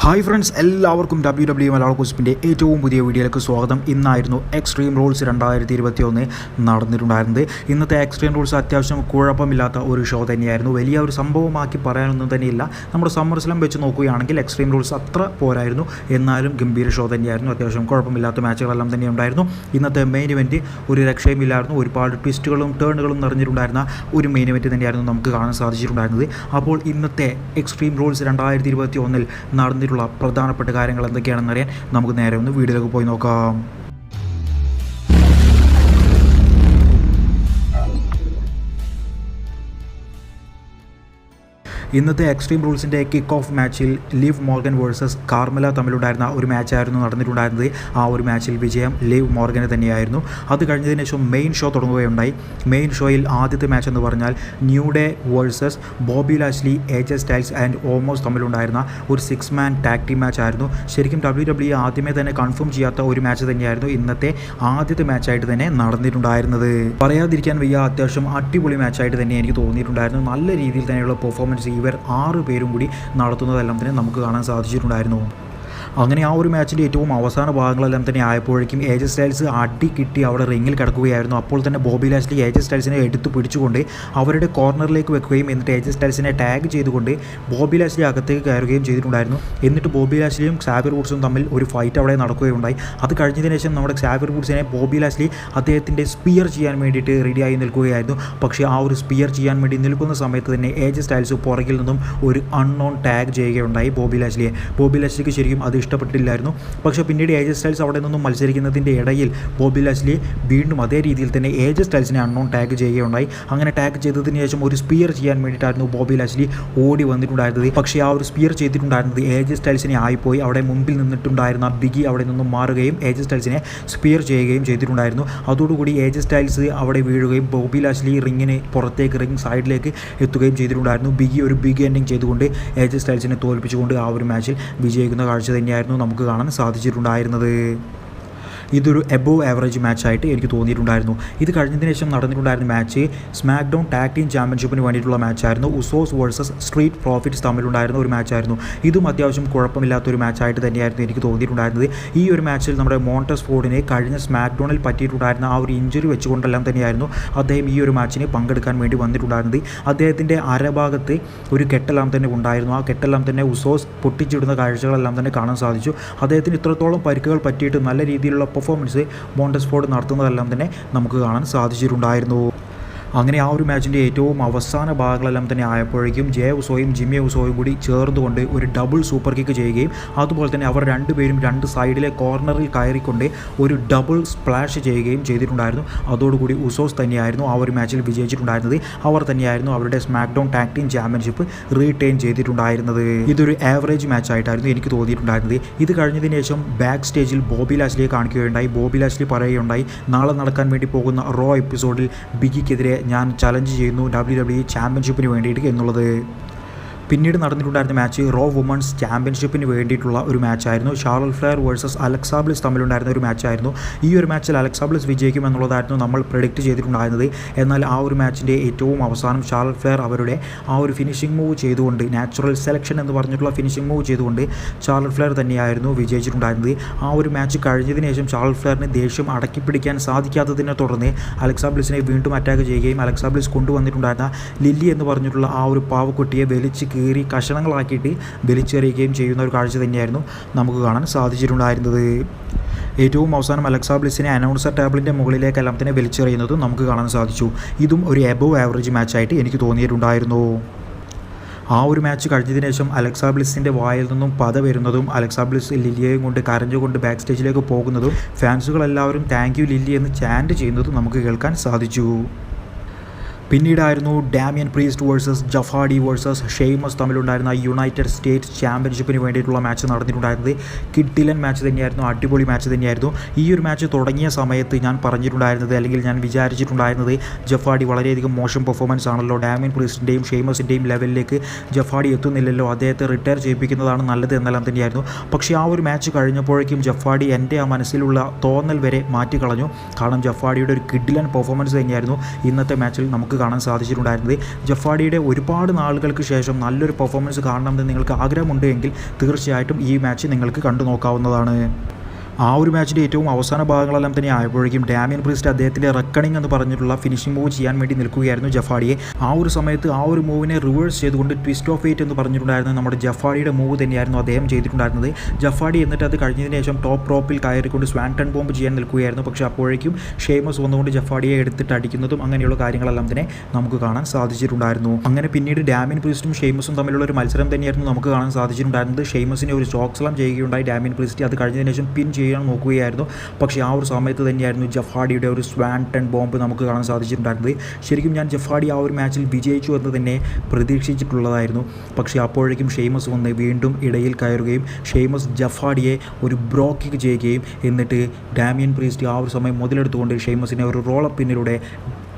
Hi friends, എല്ലാവർക്കും WWE മലയാള കുസ്പിൻ്റെ ഏറ്റവും പുതിയ വീഡിയോയിലേക്ക് സ്വാഗതം. ഇന്നായിരുന്നു എക്സ്ട്രീം റൂൾസ് 2021 നടന്നിട്ടുണ്ടായിരുന്നത്. ഇന്നത്തെ എക്സ്ട്രീം റൂൾസ് അത്യാവശ്യം കുഴപ്പമില്ലാത്ത ഒരു ഷോ തന്നെയായിരുന്നു. വലിയ ഒരു സംഭവമാക്കി പറയാനൊന്നും തന്നെയില്ല. നമ്മുടെ സമ്മർസ്ലം വെച്ച് നോക്കുകയാണെങ്കിൽ എക്സ്ട്രീം റൂൾസ് അത്ര പോരായിരുന്നു. എന്നാലും ഗംഭീര ഷോ തന്നെയായിരുന്നു. അത്യാവശ്യം കുഴപ്പമില്ലാത്ത മാച്ചുകളെല്ലാം തന്നെ ഉണ്ടായിരുന്നു. ഇന്നത്തെ മെയിൻ ഇവൻറ്റ് ഒരു രക്ഷയുമില്ലായിരുന്നു. ഒരുപാട് ട്വിസ്റ്റുകളും ടേണുകളും നിറഞ്ഞിട്ടുണ്ടായിരുന്ന ഒരു മെയിൻ ഇവൻറ്റ് തന്നെയായിരുന്നു നമുക്ക് കാണാൻ സാധിച്ചിട്ടുണ്ടായിരുന്നത്. അപ്പോൾ ഇന്നത്തെ എക്സ്ട്രീം റൂൾസ് 2021 നടന്നിട്ടുള്ള പ്രധാനപ്പെട്ട കാര്യങ്ങൾ എന്തൊക്കെയാണെന്നറിയാൻ നമുക്ക് നേരെ ഒന്ന് വീഡിയോയിലേക്ക് പോയി നോക്കാം. ഇന്നത്തെ എക്സ്ട്രീം റൂൾസിൻ്റെ കിക്ക് ഓഫ് മാച്ചിൽ ലിവ് മോർഗൻ വേഴ്സസ് കാർമല തമ്മിലുണ്ടായിരുന്ന ഒരു മാച്ചായിരുന്നു നടന്നിട്ടുണ്ടായിരുന്നത്. ആ ഒരു മാച്ചിൽ വിജയം ലിവ് മോർഗന് തന്നെയായിരുന്നു. അത് കഴിഞ്ഞതിന് ശേഷം മെയിൻ ഷോ തുടങ്ങുകയുണ്ടായി. മെയിൻ ഷോയിൽ ആദ്യത്തെ മാച്ച് എന്ന് പറഞ്ഞാൽ New Day versus Bobby Lashley, AJ Styles and Omos തമ്മിലുണ്ടായിരുന്ന ഒരു 6 മാൻ ടാഗ് ടീം മാച്ച് ആയിരുന്നു. ശരിക്കും WWE ആദ്യമേ തന്നെ കൺഫേം ചെയ്യാത്ത ഒരു മാച്ച് തന്നെയായിരുന്നു ഇന്നത്തെ ആദ്യത്തെ മാച്ചായിട്ട് തന്നെ നടന്നിട്ടുണ്ടായിരുന്നത്. പറയാതിരിക്കാൻ വയ്യ, അത്യാവശ്യം അടിപൊളി മാച്ചായിട്ട് തന്നെ എനിക്ക് തോന്നിയിട്ടുണ്ടായിരുന്നു. നല്ല രീതിയിൽ തന്നെയുള്ള പെർഫോമൻസ് ഇവർ 6 പേരും കൂടി നടത്തുന്നതെല്ലാം തന്നെ നമുക്ക് കാണാൻ സാധിച്ചിട്ടുണ്ടായിരുന്നു. അങ്ങനെ ആ ഒരു മാച്ചിൻ്റെ ഏറ്റവും അവസാന ഭാഗങ്ങളെല്ലാം തന്നെ ആയപ്പോഴേക്കും AJ സ്റ്റൈൽസ് അടി കിട്ടി അവിടെ റിങ്ങിൽ കിടക്കുകയായിരുന്നു. അപ്പോൾ തന്നെ ബോബി ലാഷ്ലി AJ സ്റ്റൈൽസിനെ എടുത്ത് പിടിച്ചുകൊണ്ട് അവരുടെ കോർണറിലേക്ക് വെക്കുകയും എന്നിട്ട് AJ സ്റ്റൈൽസിനെ ടാഗ് ചെയ്തുകൊണ്ട് ബോബി ലാഷ്ലി അകത്തേക്ക് കയറുകയും ചെയ്തിട്ടുണ്ടായിരുന്നു. എന്നിട്ട് ബോബി ലാഷ്ലിയും ക്സാവിയർ വുഡ്സും തമ്മിൽ ഒരു ഫൈറ്റ് അവിടെ നടക്കുകയുണ്ടായി. അത് കഴിഞ്ഞതിന് ശേഷം നമ്മുടെ ക്സാവിയർ വുഡ്സിനെ ബോബി ലാഷ്ലി അദ്ദേഹത്തിൻ്റെ സ്പിയർ ചെയ്യാൻ വേണ്ടിയിട്ട് റെഡിയായി നിൽക്കുകയായിരുന്നു. പക്ഷേ ആ ഒരു സ്പിയർ ചെയ്യാൻ വേണ്ടി നിൽക്കുന്ന സമയത്ത് തന്നെ AJ സ്റ്റൈൽസ് പുറകിൽ നിന്നും ഒരു അൺനോൺ ടാഗ് ചെയ്യുകയുണ്ടായി ബോബി ലാഷ്ലിയെ. ബോബി ലാഷ്ലിക്ക് ശരിക്കും അത് ഇഷ്ടപ്പെട്ടില്ലായിരുന്നു. പക്ഷേ പിന്നീട് AJ സ്റ്റൈൽസ് അവിടെ നിന്നും മത്സരിക്കുന്നതിൻ്റെ ഇടയിൽ ബോബി ലാഷ്ലി വീണ്ടും അതേ രീതിയിൽ തന്നെ AJ സ്റ്റൈൽസിനെ അൺനോൺ ടാഗ് ചെയ്യുകയുണ്ടായി. അങ്ങനെ ടാഗ് ചെയ്തതിന് ശേഷം ഒരു സ്പിയർ ചെയ്യാൻ വേണ്ടിയിട്ടായിരുന്നു ബോബി ലാഷ്ലി ഓടി വന്നിട്ടുണ്ടായിരുന്നത്. പക്ഷേ ആ ഒരു സ്പിയർ ചെയ്തിട്ടുണ്ടായിരുന്നത് AJ സ്റ്റൈൽസിനെ ആയിപ്പോയി. അവിടെ മുമ്പിൽ നിന്നിട്ടുണ്ടായിരുന്ന ബിഗി അവിടെ നിന്നും മാറുകയും AJ സ്റ്റൈൽസിനെ സ്പിയർ ചെയ്യുകയും ചെയ്തിട്ടുണ്ടായിരുന്നു. അതോടുകൂടി AJ സ്റ്റൈൽസ് അവിടെ വീഴുകയും ബോബി ലാഷ്ലി റിങ്ങിന് പുറത്തേക്ക് റിംഗ് സൈഡിലേക്ക് എത്തുകയും ചെയ്തിട്ടുണ്ടായിരുന്നു. ബിഗി ഒരു ബിഗ് എൻഡിങ് ചെയ്തുകൊണ്ട് AJ സ്റ്റൈൽസിനെ തോൽപ്പിച്ചുകൊണ്ട് ആ ഒരു മാച്ചിൽ വിജയിക്കുന്ന കാഴ്ച തന്നെയായിരുന്നു നമുക്ക് കാണാൻ സാധിച്ചിട്ടുണ്ടായിരുന്നത്. ഇതൊരു എബോവ് ആവറേജ് മാച്ചായിട്ട് എനിക്ക് തോന്നിയിട്ടുണ്ടായിരുന്നു. ഇത് കഴിഞ്ഞതിന് ശേഷം നടന്നിട്ടുണ്ടായിരുന്ന match SmackDown tag team ചാമ്പ്യൻഷിപ്പിന് വേണ്ടിയിട്ടുള്ള മാച്ചായിരുന്നു. ഉസോസ് വേഴ്സസ് സ്ട്രീറ്റ് പ്രോഫിറ്റ്സ് തമ്മിലുണ്ടായിരുന്ന ഒരു മാച്ചായിരുന്നു. ഇതും അത്യാവശ്യം കുഴപ്പമില്ലാത്തൊരു മാച്ചായിട്ട് തന്നെയായിരുന്നു എനിക്ക് തോന്നിയിട്ടുണ്ടായിരുന്നത്. ഈ ഒരു മാച്ചിൽ നമ്മുടെ മോണ്ടസ് ഫോർഡിനെ കഴിഞ്ഞ സ്മാക്ക് ഡൗണിൽ പറ്റിയിട്ടുണ്ടായിരുന്ന ആ ഒരു ഇഞ്ചുറി വെച്ചുകൊണ്ടെല്ലാം തന്നെയായിരുന്നു അദ്ദേഹം ഈ ഒരു മാച്ചിന് പങ്കെടുക്കാൻ വേണ്ടി വന്നിട്ടുണ്ടായിരുന്നത്. അദ്ദേഹത്തിൻ്റെ അരഭാഗത്ത് ഒരു കെട്ടെല്ലാം തന്നെ ഉണ്ടായിരുന്നു. ആ കെട്ടെല്ലാം തന്നെ ഉസോസ് പൊട്ടിച്ചിടുന്ന കാഴ്ചകളെല്ലാം തന്നെ കാണാൻ സാധിച്ചു. അദ്ദേഹത്തിന് ഇത്രത്തോളം പരിക്കുകൾ പറ്റിയിട്ട് നല്ല രീതിയിലുള്ള പെർഫോമൻസ് മോണ്ടസ് ഫോർഡ് നടത്തുന്നതെല്ലാം തന്നെ നമുക്ക് കാണാൻ സാധിച്ചിട്ടുണ്ടായിരുന്നു. അങ്ങനെ ആ ഒരു മാച്ചിൻ്റെ ഏറ്റവും അവസാന ഭാഗങ്ങളെല്ലാം തന്നെ ആയപ്പോഴേക്കും ജെ ഉസോയും ജിമ്മി ഉസോയും കൂടി ചേർന്നുകൊണ്ട് ഒരു ഡബിൾ സൂപ്പർ കിക്ക് ചെയ്യുകയും അതുപോലെ തന്നെ അവർ രണ്ടുപേരും രണ്ട് സൈഡിലെ കോർണറിൽ കയറിക്കൊണ്ട് ഒരു ഡബിൾ സ്പ്ലാഷ് ചെയ്യുകയും ചെയ്തിട്ടുണ്ടായിരുന്നു. അതോടുകൂടി ഉസോസ് തന്നെയായിരുന്നു ആ ഒരു മാച്ചിൽ വിജയിച്ചിട്ടുണ്ടായിരുന്നത്. അവർ തന്നെയായിരുന്നു അവരുടെ smack down tag team championship retain ചെയ്തിട്ടുണ്ടായിരുന്നത്. ഇതൊരു ആവറേജ് മാച്ചായിട്ടായിരുന്നു എനിക്ക് തോന്നിയിട്ടുണ്ടായിരുന്നത്. ഇത് കഴിഞ്ഞതിന് ശേഷം ബാക്ക് സ്റ്റേജിൽ ബോബി ലാഷ്ലിയെ കാണിക്കുകയുണ്ടായി. ബോബി ലാഷ്ലി പറയുകയുണ്ടായി, നാളെ നടക്കാൻ വേണ്ടി പോകുന്ന റോ എപ്പിസോഡിൽ ബിഗിക്കെതിരെ ഞാൻ ചലഞ്ച് ചെയ്യുന്നു WWE ചാമ്പ്യൻഷിപ്പിന് വേണ്ടിയിട്ട് എന്നുള്ളത്. പിന്നീട് നടന്നിട്ടുണ്ടായിരുന്ന മാച്ച് റോ വുമൺസ് ചാമ്പ്യൻഷിപ്പിന് വേണ്ടിയിട്ടുള്ള ഒരു മാച്ചായിരുന്നു. Charlotte Flair versus Alexa Bliss തമ്മിലുണ്ടായിരുന്ന ഒരു മാച്ചായിരുന്നു. ഈ ഒരു മാച്ചിൽ അലക്സാ ബ്ലിസ് വിജയിക്കും എന്നുള്ളതായിരുന്നു നമ്മൾ പ്രെഡിക്റ്റ് ചെയ്തിട്ടുണ്ടായിരുന്നത്. എന്നാൽ ആ ഒരു മാച്ചിൻ്റെ ഏറ്റവും അവസാനം ഷാർലറ്റ് ഫ്ലെയർ അവരുടെ ആ ഒരു ഫിനിഷിംഗ് മൂവ് ചെയ്തുകൊണ്ട്, നാച്ചുറൽ സെലക്ഷൻ എന്ന് പറഞ്ഞിട്ടുള്ള ഫിനിഷിംഗ് മൂവ് ചെയ്തുകൊണ്ട് ഷാർലറ്റ് ഫ്ലെയർ തന്നെയായിരുന്നു വിജയിച്ചിട്ടുണ്ടായിരുന്നത്. ആ ഒരു മാച്ച് കഴിഞ്ഞതിന് ശേഷം ഷാർലറ്റ് ഫ്ലെയറിന് ദേഷ്യം അടക്കി പിടിക്കാൻ സാധിക്കാത്തതിനെ തുടർന്ന് അലക്സാ ബ്ലിസിനെ വീണ്ടും അറ്റാക്ക് ചെയ്യുകയും അലക്സാ ബ്ലിസ് കൊണ്ടുവന്നിട്ടുണ്ടായിരുന്ന ലില്ലി എന്ന് പറഞ്ഞിട്ടുള്ള ആ ഒരു പാവക്കുട്ടിയെ വലിച്ച് കീറി കഷണങ്ങളാക്കിയിട്ട് വലിച്ചെറിയുകയും ചെയ്യുന്ന ഒരു കാഴ്ച തന്നെയായിരുന്നു നമുക്ക് കാണാൻ സാധിച്ചിട്ടുണ്ടായിരുന്നത്. ഏറ്റവും അവസാനം അലക്സാ ബ്ലിസിനെ അനൗൺസർ ടേബിളിൻ്റെ മുകളിലേക്കെല്ലാം തന്നെ വലിച്ചെറിയുന്നതും നമുക്ക് കാണാൻ സാധിച്ചു. ഇതും ഒരു എബോവ് ആവറേജ് മാച്ചായിട്ട് എനിക്ക് തോന്നിയിട്ടുണ്ടായിരുന്നു. ആ ഒരു മാച്ച് കഴിഞ്ഞതിന് ശേഷം അലക്സാ ബ്ലിസിൻ്റെ വായിൽ നിന്നും പത വരുന്നതും അലക്സാ ബ്ലിസ് ലില്ലിയെയും കൊണ്ട് കരഞ്ഞുകൊണ്ട് ബാക്ക് സ്റ്റേജിലേക്ക് പോകുന്നതും ഫാൻസുകളെല്ലാവരും താങ്ക് യു ലില്ലി എന്ന് ചാൻറ്റ് ചെയ്യുന്നതും നമുക്ക് കേൾക്കാൻ സാധിച്ചു. പിന്നീടായിരുന്നു Damian Priest versus Jeff Hardy versus Sheamus തമ്മിലുണ്ടായിരുന്ന യുണൈറ്റഡ് സ്റ്റേറ്റ്സ് ചാമ്പ്യൻഷിപ്പിന് വേണ്ടിയിട്ടുള്ള മാച്ച് നടന്നിട്ടുണ്ടായിരുന്നത്. കിഡിലൻ മാച്ച് തന്നെയായിരുന്നു, അടിപൊളി മാച്ച് തന്നെയായിരുന്നു. ഈ ഒരു മാച്ച് തുടങ്ങിയ സമയത്ത് ഞാൻ പറഞ്ഞിട്ടുണ്ടായിരുന്നത്, അല്ലെങ്കിൽ ഞാൻ വിചാരിച്ചിട്ടുണ്ടായിരുന്നത്, ജഫാഡി വളരെയധികം മോശം പെർഫോമൻസ് ആണല്ലോ, ഡാമിയൻ പ്രീസ്റ്റിൻ്റെയും ഷെയ്മസിൻ്റെയും ലെവലിലേക്ക് ജഫാഡി എത്തുന്നില്ലല്ലോ, അദ്ദേഹത്തെ റിട്ടയർ ചെയ്യിപ്പിക്കുന്നതാണ് നല്ലത് എന്നെല്ലാം തന്നെയായിരുന്നു. പക്ഷേ ആ ഒരു മാച്ച് കഴിഞ്ഞപ്പോഴേക്കും ജഫാഡി എൻ്റെ ആ മനസ്സിലുള്ള തോന്നൽ വരെ മാറ്റിക്കളഞ്ഞു. കാരണം ജഫാഡിയുടെ ഒരു കിഡിലൻ പെർഫോമൻസ് തന്നെയായിരുന്നു ഇന്നത്തെ മാച്ചിൽ നമുക്ക് കാണാൻ സാധിച്ചിട്ടുണ്ടായിരുന്നത്. ജഫാഡിയുടെ ഒരുപാട് നാളുകൾക്ക് ശേഷം നല്ലൊരു പെർഫോമൻസ് കാണണമെന്ന് നിങ്ങൾക്ക് ആഗ്രഹമുണ്ട് എങ്കിൽ തീർച്ചയായിട്ടും ഈ മാച്ച് നിങ്ങൾക്ക് കണ്ടു നോക്കാവുന്നതാണ്. ആ ഒരു മാച്ചിൻ്റെ ഏറ്റവും അവസാന ഭാഗങ്ങളെല്ലാം തന്നെ ആയപ്പോഴേക്കും ഡാമിയൻ പ്രീസ്റ്റ് അദ്ദേഹത്തിൻ്റെ റെക്കണിംഗ് എന്ന് പറഞ്ഞിട്ടുള്ള ഫിനിഷിംഗ് മൂവ് ചെയ്യാൻ വേണ്ടി നിൽക്കുകയായിരുന്നു ജഫാഡിയെ. ആ ഒരു സമയത്ത് ആ ഒരു മൂവിനെ റിവേഴ്സ് ചെയ്തുകൊണ്ട് ട്വിസ്റ്റ് ഓഫ് ഫേറ്റ് എന്ന് പറഞ്ഞിട്ടുണ്ടായിരുന്നത് നമ്മുടെ ജഫാഡിയുടെ മൂവ് തന്നെയായിരുന്നു അദ്ദേഹം ചെയ്തിട്ടുണ്ടായിരുന്നത്. ജഫാഡി എന്നിട്ട് അത് കഴിഞ്ഞതിന് ശേഷം ടോപ്പ് റോപ്പിൽ കയറിക്കൊണ്ട് സ്വാൻടൺ ബോംബ് ചെയ്യാൻ നിൽക്കുകയായിരുന്നു. പക്ഷേ അപ്പോഴേക്കും ഷെയ്മസ് വന്നുകൊണ്ട് ജഫാഡിയെ എടുത്തിട്ട് അടിക്കുന്നതും അങ്ങനെയുള്ള കാര്യങ്ങളെല്ലാം തന്നെ നമുക്ക് കാണാൻ സാധിച്ചിട്ടുണ്ടായിരുന്നു. അങ്ങനെ പിന്നീട് ഡാമിയൻ പ്രീസ്റ്റും ഷെയ്മസും തമ്മിലുള്ള ഒരു മത്സരം തന്നെയായിരുന്നു നമുക്ക് കാണാൻ സാധിച്ചിട്ടുണ്ടായിരുന്നത്. ഷെയ്മസിനെ ഒരു ചോക്സ്ലാം ചെയ്യുകയുണ്ടായി ഡാമിയൻ പ്രീസ്റ്റ്. അത് കഴിഞ്ഞതിന് ശേഷം പിൻ ചെയ്യാൻ നോക്കുകയായിരുന്നു. പക്ഷേ ആ ഒരു സമയത്ത് തന്നെയായിരുന്നു ജഫാഡിയുടെ ഒരു സ്വാൻടൺ ബോംബ് നമുക്ക് കാണാൻ സാധിച്ചിട്ടുണ്ടായിരുന്നത്. ശരിക്കും ഞാൻ ജഫാഡി ആ ഒരു മാച്ചിൽ വിജയിച്ചു എന്ന് തന്നെ പ്രതീക്ഷിച്ചിട്ടുള്ളതായിരുന്നു. പക്ഷേ അപ്പോഴേക്കും ഷെയ്മസ് വന്ന് വീണ്ടും ഇടയിൽ കയറുകയും ഷെയ്മസ് ജഫാഡിയെ ഒരു ബ്രോക്കിക്ക് ചെയ്യുകയും എന്നിട്ട് ഡാമിയൻ പ്രീസ്റ്റ് ആ ഒരു സമയം മുതലെടുത്തുകൊണ്ട് ഷെയ്മസിനെ ഒരു റോളപ്പ് പിന്നിലൂടെ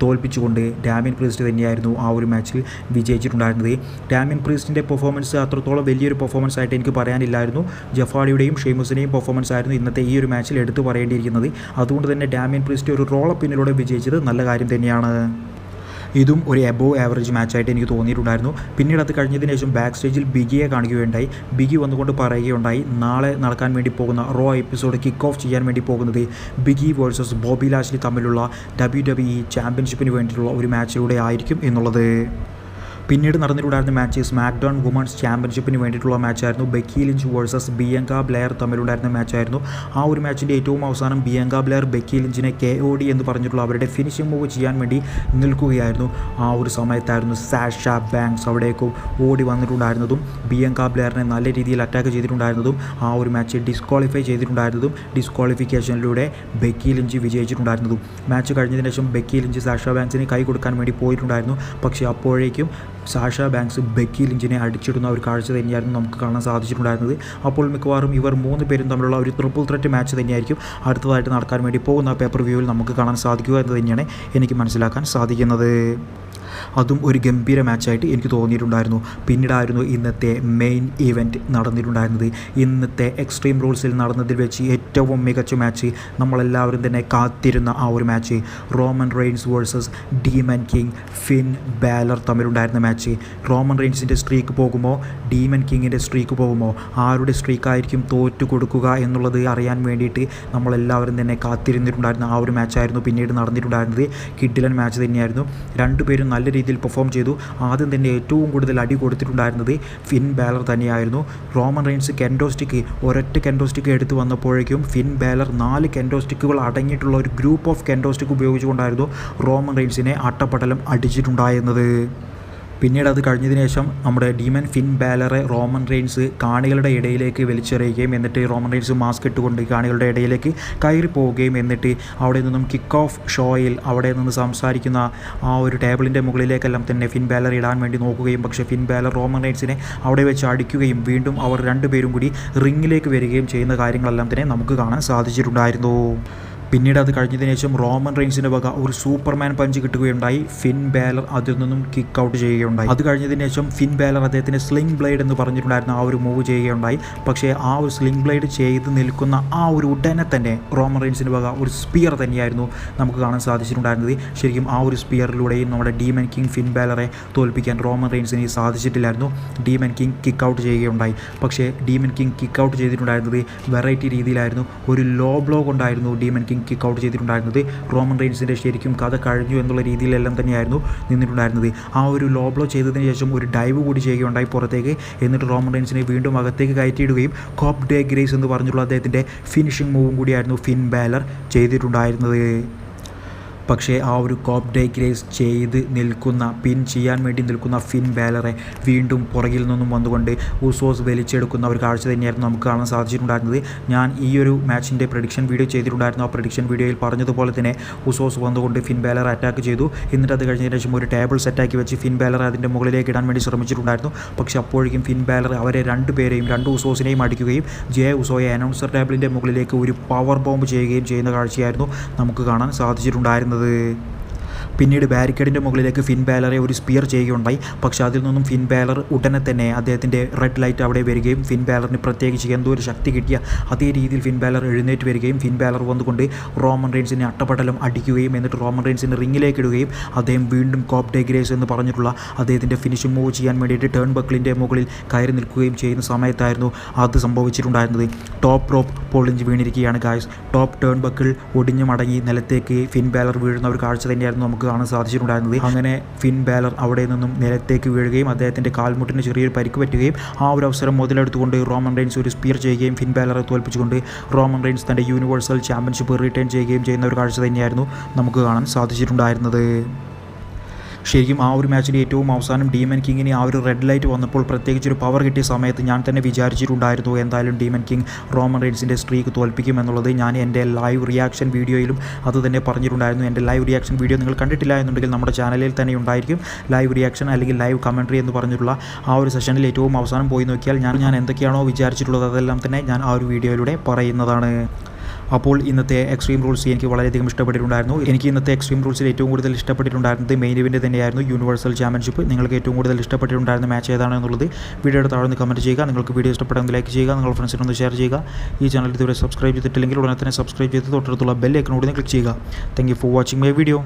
തോൽപ്പിച്ചുകൊണ്ട് ഡാമിയൻ പ്രീസ്റ്റ് തന്നെയായിരുന്നു ആ ഒരു മാച്ചിൽ വിജയിച്ചിട്ടുണ്ടായിരുന്നത്. ഡാമിയൻ പ്രീസ്റ്റിൻ്റെ പെർഫോമൻസ് അത്രത്തോളം വലിയൊരു പെർഫോമൻസ് ആയിട്ട് എനിക്ക് പറയാനില്ലായിരുന്നു. ജഫാഡിയുടെയും ഷെയ്മസിൻ്റെയും പെർഫോമൻസ് ആയിരുന്നു ഇന്നത്തെ ഈ ഒരു മാച്ചിൽ എടുത്തു പറയേണ്ടിയിരിക്കുന്നത്. അതുകൊണ്ട് തന്നെ ഡാമിയൻ പ്രീസ്റ്റ് ഒരു റോളപ്പ് പിന്നിലൂടെ വിജയിച്ചത് നല്ല കാര്യം തന്നെയാണ്. ഇതും ഒരു എബോവ് ആവറേജ് മാച്ചായിട്ട് എനിക്ക് തോന്നിയിട്ടുണ്ടായിരുന്നു. പിന്നീട് അത് കഴിഞ്ഞതിന് ശേഷം ബാക്ക് സ്റ്റേജിൽ ബിഗിയെ കാണിക്കുകയുണ്ടായി. ബിഗി വന്നുകൊണ്ട് പറയുകയുണ്ടായി നാളെ നടക്കാൻ വേണ്ടി പോകുന്ന റോ എപ്പിസോഡ് കിക്ക് ഓഫ് ചെയ്യാൻ വേണ്ടി പോകുന്നത് ബിഗി വേഴ്സസ് ബോബി ലാഷ്ലി തമ്മിലുള്ള WWE ചാമ്പ്യൻഷിപ്പിന് വേണ്ടിയിട്ടുള്ള ഒരു മാച്ചിലൂടെ ആയിരിക്കും എന്നുള്ളത്. പിന്നീട് നടന്നിട്ടുണ്ടായിരുന്ന മാച്ച് സ്മാക്ഡൗൺ വുമൺസ് ചാമ്പ്യൻഷിപ്പിന് വേണ്ടിയിട്ടുള്ള മാച്ചായിരുന്നു. Becky Lynch versus Bianca Belair തമ്മിലുണ്ടായിരുന്ന മാച്ചായിരുന്നു. ആ ഒരു മാച്ചിൻ്റെ ഏറ്റവും അവസാനം ബിയങ്ക ബ്ലെയർ ബെക്കി ലിഞ്ചിനെ KOD എന്ന് പറഞ്ഞിട്ടുള്ള അവരുടെ ഫിനിഷിംഗ് മൂവ് ചെയ്യാൻ വേണ്ടി നിൽക്കുകയായിരുന്നു. ആ ഒരു സമയത്തായിരുന്നു സാഷ ബാങ്ക്സ് അവിടേക്കും ഓടി വന്നിട്ടുണ്ടായിരുന്നതും ബിയങ്ക ബ്ലെയറിനെ നല്ല രീതിയിൽ അറ്റാക്ക് ചെയ്തിട്ടുണ്ടായിരുന്നതും ആ ഒരു മാച്ച് ഡിസ്ക്വാളിഫൈ ചെയ്തിട്ടുണ്ടായിരുന്നതും ഡിസ്ക്വാളിഫിക്കേഷനിലൂടെ ബെക്കി ലിഞ്ച് വിജയിച്ചിട്ടുണ്ടായിരുന്നതും. മാച്ച് കഴിഞ്ഞതിന് ശേഷം ബെക്കി ലിഞ്ച് സാഷ ബാങ്ക്സിന് കൈ കൊടുക്കാൻ വേണ്ടി പോയിട്ടുണ്ടായിരുന്നു. പക്ഷേ അപ്പോഴേക്കും സാഷ ബാങ്ക്സ് ബെക്കി ലിഞ്ചിനെ അടിച്ചിടുന്ന ഒരു കാഴ്ച തന്നെയായിരുന്നു നമുക്ക് കാണാൻ സാധിച്ചിട്ടുണ്ടായിരുന്നത്. അപ്പോൾ മിക്കവാറും ഇവർ 3 പേരും തമ്മിലുള്ള ഒരു ട്രിപ്പിൾ ത്രെറ്റ് മാച്ച് തന്നെയായിരിക്കും അടുത്തതായിട്ട് നടക്കാൻ വേണ്ടി പോകുന്ന പേപ്പർ വ്യൂവിൽ നമുക്ക് കാണാൻ സാധിക്കുക എന്ന് തന്നെയാണ് എനിക്ക് മനസ്സിലാക്കാൻ സാധിക്കുന്നത്. അതും ഒരു ഗംഭീര മാച്ചായിട്ട് എനിക്ക് തോന്നിയിട്ടുണ്ടായിരുന്നു. പിന്നീടായിരുന്നു ഇന്നത്തെ മെയിൻ ഇവൻറ്റ് നടന്നിട്ടുണ്ടായിരുന്നത്. ഇന്നത്തെ എക്സ്ട്രീം റൂൾസിൽ നടന്നതിൽ വെച്ച് ഏറ്റവും മികച്ച മാച്ച്, നമ്മളെല്ലാവരും തന്നെ കാത്തിരുന്ന ആ ഒരു match, Roman Reigns versus Demon King Finn Balor തമ്മിലുണ്ടായിരുന്ന മാച്ച്. റോമൻ റെയിൻസിൻ്റെ സ്ട്രീക്ക് പോകുമോ ഡീമൻ കിങ്ങിൻ്റെ സ്ട്രീക്ക് പോകുമോ, ആരുടെ സ്ട്രീക്കായിരിക്കും തോറ്റു കൊടുക്കുക എന്നുള്ളത് അറിയാൻ വേണ്ടിയിട്ട് നമ്മളെല്ലാവരും തന്നെ കാത്തിരുന്നിട്ടുണ്ടായിരുന്ന ആ ഒരു മാച്ചായിരുന്നു പിന്നീട് നടന്നിട്ടുണ്ടായിരുന്നത്. കിഡിലൻ മാച്ച് തന്നെയായിരുന്നു. രണ്ടുപേരും നല്ല രീതിയിൽ പെർഫോം ചെയ്തു. ആദ്യം തന്നെ ഏറ്റവും കൂടുതൽ അടി കൊടുത്തിട്ടുണ്ടായിരുന്നത് ഫിൻ ബാലർ തന്നെയായിരുന്നു. റോമൻ റെയിൻസ് കെൻഡോസ്റ്റിക്ക് ഒരൊറ്റ കെൻഡോസ്റ്റിക്ക് എടുത്ത് വന്നപ്പോഴേക്കും ഫിൻ ബാലർ 4 കെൻഡോസ്റ്റിക്കുകൾ അടങ്ങിയിട്ടുള്ള ഒരു ഗ്രൂപ്പ് ഓഫ് കെൻഡോസ്റ്റിക്ക് ഉപയോഗിച്ചുകൊണ്ടായിരുന്നു റോമൻ റെയിൻസിനെ അട്ടപ്പട്ടലം അടിച്ചിട്ടുണ്ടായിരുന്നത്. പിന്നീട് അത് കഴിഞ്ഞതിന് ശേഷം നമ്മുടെ ഡീമൻ ഫിൻ ബാലറെ റോമൻ റെയിൻസ് കാണികളുടെ ഇടയിലേക്ക് വലിച്ചെറിയുകയും എന്നിട്ട് റോമൻ റെയിൻസ് മാസ്ക് ഇട്ടുകൊണ്ട് കാണികളുടെ ഇടയിലേക്ക് കയറി പോവുകയും എന്നിട്ട് അവിടെ നിന്നും കിക്ക് ഓഫ് ഷോയിൽ അവിടെ നിന്ന് സംസാരിക്കുന്ന ആ ഒരു ടേബിളിൻ്റെ മുകളിലേക്കെല്ലാം തന്നെ ഫിൻ ബാലർ ഇടാൻ വേണ്ടി നോക്കുകയും പക്ഷേ ഫിൻ ബാലർ റോമൻ റെയിൻസിനെ അവിടെ വെച്ച് അടിക്കുകയും വീണ്ടും അവർ രണ്ടുപേരും കൂടി റിങ്ങിലേക്ക് വരികയും ചെയ്യുന്ന കാര്യങ്ങളെല്ലാം തന്നെ നമുക്ക് കാണാൻ സാധിച്ചിട്ടുണ്ടായിരുന്നു. പിന്നീട് അത് കഴിഞ്ഞതിന് ശേഷം റോമൻ റെയിൻസിൻ്റെ വക ഒരു സൂപ്പർമാൻ പഞ്ച് കിട്ടുകയുണ്ടായി. ഫിൻ ബാലർ അതിൽ നിന്നും കിക്ക് ഔട്ട് ചെയ്യുകയുണ്ടായി. അത് കഴിഞ്ഞതിന് ശേഷം ഫിൻ ബാലർ അദ്ദേഹത്തിന് സ്ലിംഗ് ബ്ലേഡ് എന്ന് പറഞ്ഞിട്ടുണ്ടായിരുന്ന ആ ഒരു മൂവ് ചെയ്യുകയുണ്ടായി. പക്ഷേ ആ ഒരു സ്ലിംഗ് ബ്ലേഡ് ചെയ്ത് നിൽക്കുന്ന ആ ഒരു ഉടനെ തന്നെ റോമൻ റെയിൻസിൻ്റെ വക ഒരു സ്പിയർ തന്നെയായിരുന്നു നമുക്ക് കാണാൻ സാധിച്ചിട്ടുണ്ടായിരുന്നത്. ശരിക്കും ആ ഒരു സ്പിയറിലൂടെയും നമ്മുടെ ഡീമൻ കിങ് ഫിൻ ബാലറെ തോൽപ്പിക്കാൻ റോമൻ റെയിൻസിന് സാധിച്ചിട്ടില്ലായിരുന്നു. ഡീമൻ കിങ് കിക്ക് ഔട്ട് ചെയ്യുകയുണ്ടായി. പക്ഷേ ഡീമൻ കിങ് കിക്ക് ഔട്ട് ചെയ്തിട്ടുണ്ടായിരുന്നത് വെറൈറ്റി രീതിയിലായിരുന്നു. ഒരു ലോ ബ്ലോ കൊണ്ടായിരുന്നു ഡീമൻ കിങ് കിക്ക് ഔട്ട് ചെയ്തിട്ടുണ്ടായിരുന്നത്. റോമൻ റെയിൻസിൻ്റെ ശരിക്കും കഥ കഴിഞ്ഞു എന്നുള്ള രീതിയിലെല്ലാം തന്നെയായിരുന്നു നിന്നിട്ടുണ്ടായിരുന്നത്. ആ ഒരു ലോ ബ്ലോ ചെയ്തതിന് ശേഷം ഒരു ഡൈവ് കൂടി ചെയ്യുകയുണ്ടായി പുറത്തേക്ക്. എന്നിട്ട് റോമൻ റെയിൻസിനെ വീണ്ടും അകത്തേക്ക് കയറ്റിയിടുകയും കോപ്പ് ഡേ ഗ്രേസ് എന്ന് പറഞ്ഞിട്ടുള്ള അദ്ദേഹത്തിൻ്റെ ഫിനിഷിംഗ് മൂവും കൂടിയായിരുന്നു ഫിൻ ബാലർ ചെയ്തിട്ടുണ്ടായിരുന്നത്. പക്ഷേ ആ ഒരു കോപ്പ് ഡേ ഗ്രേസ് ചെയ്ത് നിൽക്കുന്ന പിൻ ചെയ്യാൻ വേണ്ടി നിൽക്കുന്ന ഫിൻ ബാലറെ വീണ്ടും പുറകിൽ നിന്നും വന്നുകൊണ്ട് ഉസോസ് വലിച്ചെടുക്കുന്ന ഒരു കാഴ്ച തന്നെയായിരുന്നു നമുക്ക് കാണാൻ സാധിച്ചിട്ടുണ്ടായിരുന്നത്. ഞാൻ ഈ ഒരു മാച്ചിൻ്റെ പ്രഡിക്ഷൻ വീഡിയോ ചെയ്തിട്ടുണ്ടായിരുന്നു. ആ പ്രഡിക്ഷൻ വീഡിയോയിൽ പറഞ്ഞതുപോലെ തന്നെ ഉസോസ് വന്നുകൊണ്ട് ഫിൻ ബാലർ അറ്റാക്ക് ചെയ്തു. എന്നിട്ട് അത് കഴിഞ്ഞതിന് ശേഷം ഒരു ടേബിൾ സെറ്റാക്കി വെച്ച് ഫിൻ ബാലർ അതിൻ്റെ മുകളിലേക്ക് ഇടാൻ വേണ്ടി ശ്രമിച്ചിട്ടുണ്ടായിരുന്നു. പക്ഷേ അപ്പോഴേക്കും ഫിൻ ബാലർ അവരെ രണ്ടുപേരെയും രണ്ട് ഉസോസിനെയും അടിക്കുകയും ജെ ഉസോയെ അനൗൺസർ ടേബിളിൻ്റെ മുകളിലേക്ക് ഒരു പവർ ബോംബ് ചെയ്യുകയും ചെയ്യുന്ന കാഴ്ചയായിരുന്നു നമുക്ക് കാണാൻ സാധിച്ചിട്ടുണ്ടായിരുന്നത്. പിന്നീട് ബാരിക്കേഡിൻ്റെ മുകളിലേക്ക് ഫിൻ ബാലറെ ഒരു സ്പിയർ ചെയ്യുകയുണ്ടായി. പക്ഷേ അതിൽ നിന്നും ഫിൻ ബാലർ ഉടനെ തന്നെ അദ്ദേഹത്തിൻ്റെ റെഡ് ലൈറ്റ് അവിടെ വരികയും ഫിൻ ബാലറിന് പ്രത്യേകിച്ച് എന്തോ ഒരു ശക്തി കിട്ടിയ അതേ രീതിയിൽ ഫിൻ ബാലർ എഴുന്നേറ്റ് വരികയും ഫിൻ ബാലർ വന്നുകൊണ്ട് റോമൻ റെയിൻസിനെ അട്ടപ്പട്ടലം അടിക്കുകയും എന്നിട്ട് റോമൻ റെയിൻസിനെ റിങ്ങിലേക്ക് ഇടുകയും അദ്ദേഹം വീണ്ടും കോപ്പ് ഡെ ഗ്രേസ് എന്ന് പറഞ്ഞിട്ടുള്ള അദ്ദേഹത്തിൻ്റെ ഫിനിഷിംഗ് മൂവ് ചെയ്യാൻ വേണ്ടിയിട്ട് ടേൺ ബക്കിളിൻ്റെ മുകളിൽ കയറി നിൽക്കുകയും ചെയ്യുന്ന സമയത്തായിരുന്നു അത് സംഭവിച്ചിട്ടുണ്ടായിരുന്നത്. ടോപ്പ് റോപ്പ് പൊളിഞ്ഞ് വീണിരിക്കുകയാണ് ഗായ്സ്. ടോപ്പ് ടേൺ ബക്കിൾ ഒടിഞ്ഞു മടങ്ങി നിലത്തേക്ക് ഫിൻ ബാലർ വീഴുന്ന ഒരു കാഴ്ച തന്നെയായിരുന്നു നമുക്ക് കാണാൻ സാധിച്ചിട്ടുണ്ടായിരുന്നത്. അങ്ങനെ ഫിൻ ബാലർ അവിടെ നിന്നും നിലത്തേക്ക് വീഴുകയും അദ്ദേഹത്തിൻ്റെ കാൽമുട്ടിന് ചെറിയൊരു പരിക്ക് പറ്റുകയും ആ ഒരു അവസരം മുതലെടുത്തുകൊണ്ട് റോമൻ റെയിൻസ് ഒരു സ്പിയർ ചെയ്യുകയും ഫിൻ ബാലറെ തോൽപ്പിച്ചുകൊണ്ട് റോമൻ റെയിൻസ് തൻ്റെ യൂണിവേഴ്സൽ ചാമ്പ്യൻഷിപ്പ് റിട്ടേൺ ചെയ്യുകയും ചെയ്യുന്ന ഒരു കാഴ്ച തന്നെയായിരുന്നു നമുക്ക് കാണാൻ സാധിച്ചിട്ടുണ്ടായിരുന്നത്. ശരിക്കും ആ ഒരു മാച്ചിൻ്റെ ഏറ്റവും അവസാനം ഡീമൻ കിങ്ങിന് ആ ഒരു റെഡ് ലൈറ്റ് വന്നപ്പോൾ പ്രത്യേകിച്ചൊരു പവർ കിട്ടിയ സമയത്ത് ഞാൻ തന്നെ വിചാരിച്ചിട്ടുണ്ടായിരുന്നു എന്തായാലും ഡീമൻ കിങ് റോമൻ റെയിൻസിൻ്റെ സ്ട്രീക്ക് തോൽപ്പിക്കും എന്നുള്ളത്. ഞാൻ എൻ്റെ ലൈവ് റിയാക്ഷൻ വീഡിയോയിലും അത് തന്നെ പറഞ്ഞിട്ടുണ്ടായിരുന്നു. എൻ്റെ ലൈവ് റിയാക്ഷൻ വീഡിയോ നിങ്ങൾ കണ്ടിട്ടില്ല എന്നുണ്ടെങ്കിൽ നമ്മുടെ ചാനലിൽ തന്നെ ഉണ്ടായിരിക്കും. ലൈവ് റിയാക്ഷൻ അല്ലെങ്കിൽ ലൈവ് കമൻട്രി എന്ന് പറഞ്ഞിട്ടുള്ള ആ ഒരു സെഷനിൽ ഏറ്റവും അവസാനം പോയി നോക്കിയാൽ ഞാൻ എന്തൊക്കെയാണോ വിചാരിച്ചിട്ടുള്ളത് അതെല്ലാം തന്നെ ഞാൻ ആ ഒരു വീഡിയോയിലൂടെ പറയുന്നതാണ്. അപ്പോൾ ഇന്നത്തെ എക്സ്ട്രീം റൂൾസ് എനിക്ക് വളരെയധികം ഇഷ്ടപ്പെട്ടിട്ടുണ്ടായിരുന്നു. എനിക്ക് ഇന്നത്തെ എക്സ്ട്രീം റൂൾസിൽ ഏറ്റവും കൂടുതൽ ഇഷ്ടപ്പെട്ടിട്ടുണ്ടായിരുന്നത് മെയിൻ ഇവൻ്റ് തന്നെയായിരുന്നു, യൂണിവേഴ്സൽ ചാമ്പ്യൻഷിപ്പ്. നിങ്ങൾക്ക് ഏറ്റവും കൂടുതൽ ഇഷ്ടപ്പെട്ടിട്ടുണ്ടായിരുന്ന മാച്ച് ഏതാണെന്നുള്ളത് വീഡിയോയുടെ താഴെ കമൻറ്റ് ചെയ്യുക. നിങ്ങൾക്ക് വീഡിയോ ഇഷ്ടപ്പെടുമെങ്കിൽ ലൈക്ക് ചെയ്യുക, നിങ്ങളുടെ ഫ്രണ്ട്സിനൊന്ന് ഷെയർ ചെയ്യുക. ഈ ചാനൽ ഇതുവരെ സബ്സ്ക്രൈബ് ചെയ്തിട്ടില്ലെങ്കിൽ ഉടനെ തന്നെ സബ്സ്ക്രൈബ് ചെയ്ത് തൊട്ടടുത്തുള്ള ബെൽ ഐക്കൺ കൂടി ക്ലിക്ക് ചെയ്യുക. Thank you for watching my video.